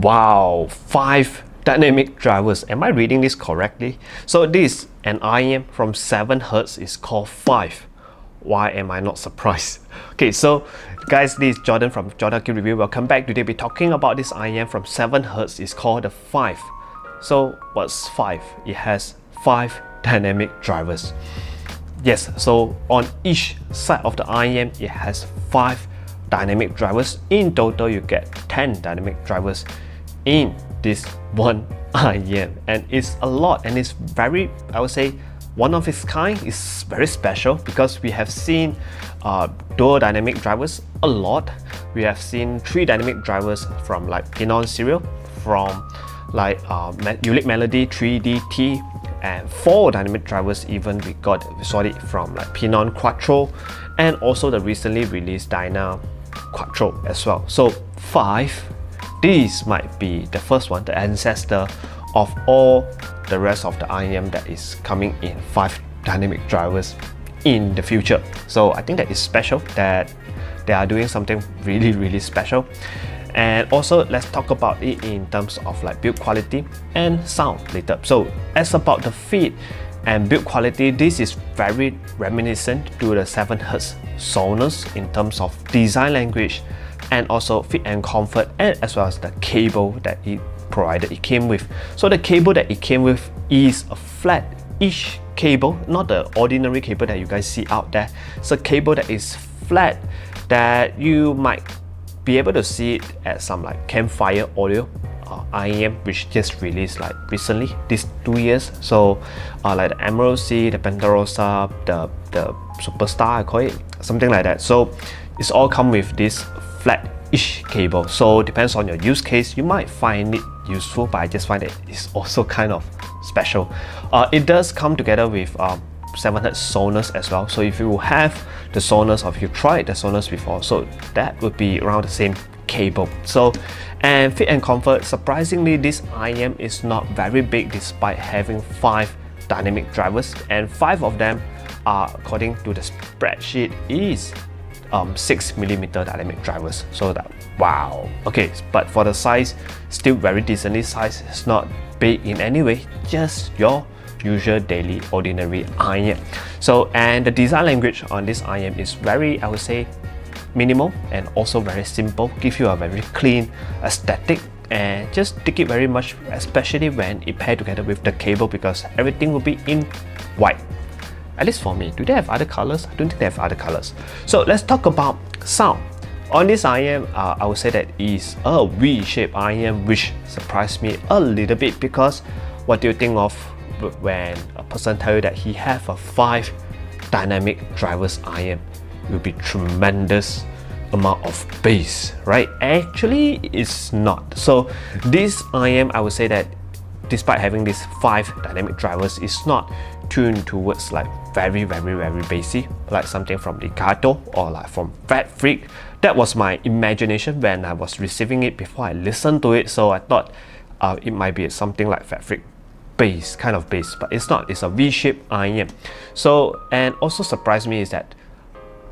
Wow, 5 dynamic drivers. Am I reading this correctly? So this an IEM from 7 Hz is called 5. Why am I not surprised? Okay, so guys, this is Jordan from Jordan Q Review. Welcome back. Today we're talking about this IEM from 7 Hz. It's called the 5. So what's 5? It has 5 dynamic drivers. Yes, so on each side of the IEM, it has 5 dynamic drivers. In total, you get 10 dynamic drivers in this one IEM, and it's a lot, and it's very, I would say, one of its kind. Is very special because we have seen dual dynamic drivers a lot. We have seen 3 dynamic drivers from like Pinon serial, from like Ulick Melody 3DT, and 4 dynamic drivers even we saw it from like Pinon Quattro, and also the recently released Dyna Quattro as well. So 5, this might be the first one, the ancestor of all the rest of the IEM that is coming in 5 dynamic drivers in the future. So I think that is special, that they are doing something really special. And also let's talk about it in terms of like build quality and sound later. So as about the feed and build quality, this is very reminiscent to the 7 Hz Sonos in terms of design language, and also fit and comfort, and as well as the cable that it came with. So the cable that it came with is a flat-ish cable, not the ordinary cable that you guys see out there. It's a cable that is flat, that you might be able to see it at some like Campfire Audio IEM, which just released like recently, these 2 years. So like the Emerald C, the Pentarosa, the Superstar, I call it, something like that. So it's all come with this flat-ish cable. So depends on your use case, you might find it useful, but I just find that it's also kind of special. It does come together with 7 Hz Sonos as well. So if you have the Sonos, or if you tried the Sonos before, so that would be around the same cable. So, and fit and comfort, surprisingly this IEM is not very big despite having 5 dynamic drivers, and 5 of them are, according to the spreadsheet, is 6mm dynamic drivers. So that, wow, okay, but for the size, still very decently sized. It's not big in any way, just your usual daily ordinary IEM. So, and the design language on this IEM is very, I would say, minimal and also very simple. Give you a very clean aesthetic, and just dig it very much, especially when it paired together with the cable, because everything will be in white. At least for me. Do they have other colors? I don't think they have other colors. So let's talk about sound. On this IEM, I would say that is a V-shaped IEM, which surprised me a little bit, because what do you think of when a person tell you that he have a 5 dynamic drivers IEM? It will be tremendous amount of bass, right? Actually, it's not. So this IEM, I would say that despite having these 5 dynamic drivers, it's not tuned towards like very bassy, like something from Legato or like from Fat Freak. That was my imagination when I was receiving it before I listened to it. So I thought it might be something like Fat Freak bass, kind of bass, but it's not. It's a V-shaped IEM. So, and also surprised me is that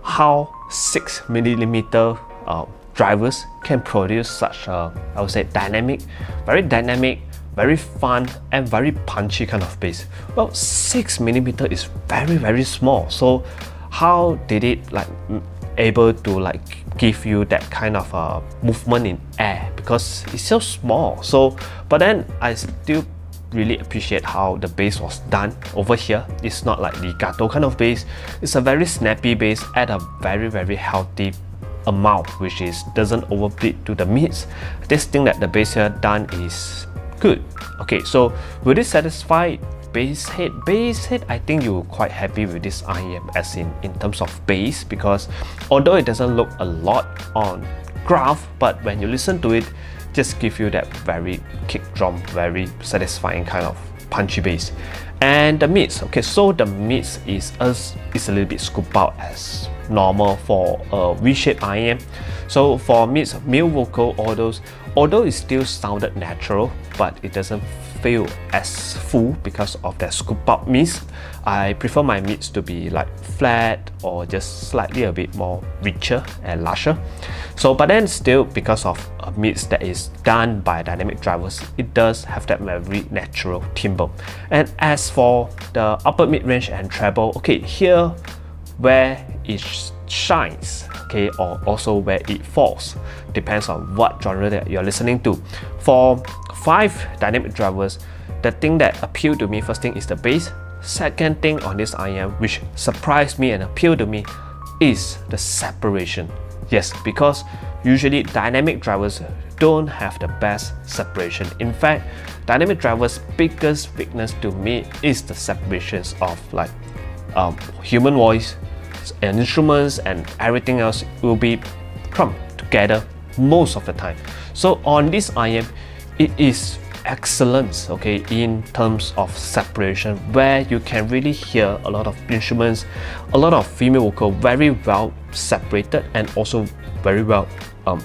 how 6mm drivers can produce such a, I would say, dynamic, very fun and very punchy kind of bass. Well, 6mm is very small. So how did it like able to like give you that kind of movement in air, because it's so small? So, but then I still really appreciate how the bass was done over here. It's not like legato kind of bass. It's a very snappy bass at a very healthy amount, which is doesn't overbleed to the mids. I just think that the bass here done is good. Okay, so will it satisfy bass head? Bass head, I think you're quite happy with this IEM as in terms of bass, because although it doesn't look a lot on graph, but when you listen to it, just give you that very kick drum, very satisfying kind of punchy bass. And the mids, okay, so the mids is a little bit scooped out as normal for a V-shaped IEM. So for mids, male vocal, all those although it still sounded natural, but it doesn't feel as full because of the scoop up mids. I prefer my mids to be like flat or just slightly a bit more richer and larger. So but then still, because of a mids that is done by dynamic drivers, it does have that very natural timbre. And as for the upper mid range and treble, okay, here where it shines, okay, or also where it falls, depends on what genre that you're listening to. For 5 dynamic drivers, the thing that appealed to me, first thing is the bass. Second thing on this IEM which surprised me and appealed to me is the separation. Yes, because usually dynamic drivers don't have the best separation. In fact, dynamic drivers' biggest weakness to me is the separations of like human voice and instruments, and everything else will be clumped together most of the time. So on this IEM, it is excellent, okay, in terms of separation, where you can really hear a lot of instruments, a lot of female vocal very well separated, and also very well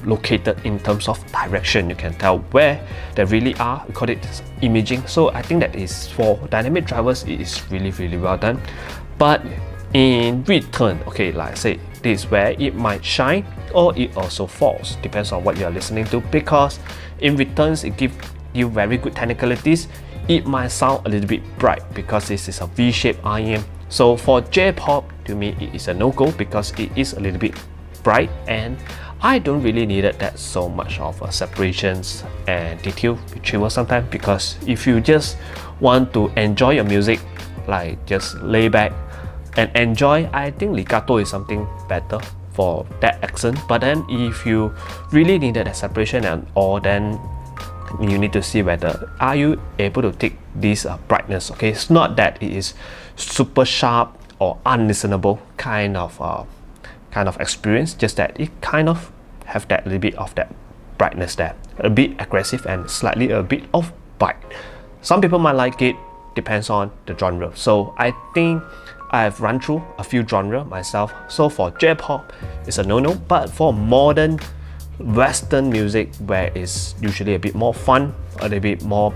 located in terms of direction. You can tell where they really are. We call it imaging. So I think that is, for dynamic drivers, it is really well done. But in return, okay, like I said, this is where it might shine or it also falls, depends on what you're listening to, because in returns it gives you very good technicalities. It might sound a little bit bright because this is a V-shaped IEM. So for J-pop, to me it is a no-go because it is a little bit bright, and I don't really needed that so much of separations and detail retrieval sometimes, because if you just want to enjoy your music, like just lay back and enjoy, I think legato is something better for that accent. But then if you really needed that separation and all, then you need to see whether are you able to take this brightness. Okay, it's not that it is super sharp or unlistenable kind of experience, just that it kind of have that little bit of that brightness there, a bit aggressive and slightly a bit of bite. Some people might like it, depends on the genre. So I think I've run through a few genres myself. So for J-pop, it's a no-no, but for modern Western music, where it's usually a bit more fun, a little bit more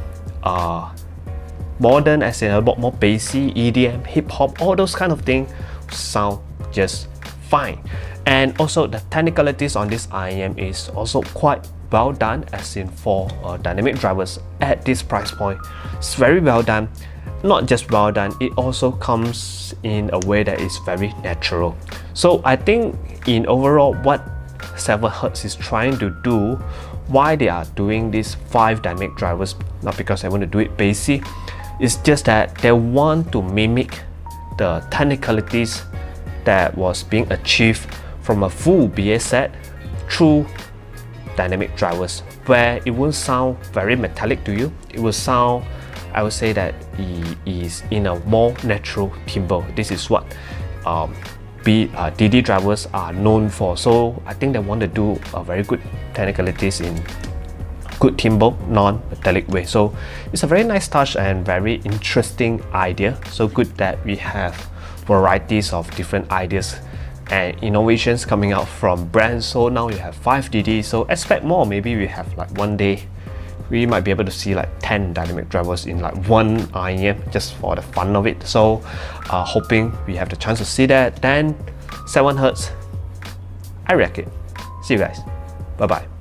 modern, as in a lot more bassy, EDM, hip-hop, all those kind of things sound just fine. And also the technicalities on this IEM is also quite well done, as in for dynamic drivers at this price point. It's very well done. Not just well done, it also comes in a way that is very natural. So I think in overall, what 7Hz is trying to do, why they are doing these 5 dynamic drivers, not because they want to do it bassy, it's just that they want to mimic the technicalities that was being achieved from a full BA set through dynamic drivers, where it won't sound very metallic to you. It will sound, I would say that it is in a more natural timbre. This is what DD drivers are known for. So I think they want to do a very good technicalities in good timbre, non-metallic way. So it's a very nice touch and very interesting idea. So good that we have varieties of different ideas and innovations coming out from brands. So now you have 5 DD, so expect more. Maybe we have like one day we might be able to see like 10 dynamic drivers in like one IEM, just for the fun of it. So hoping we have the chance to see that. Then 7Hz, I reckon. See you guys. Bye bye.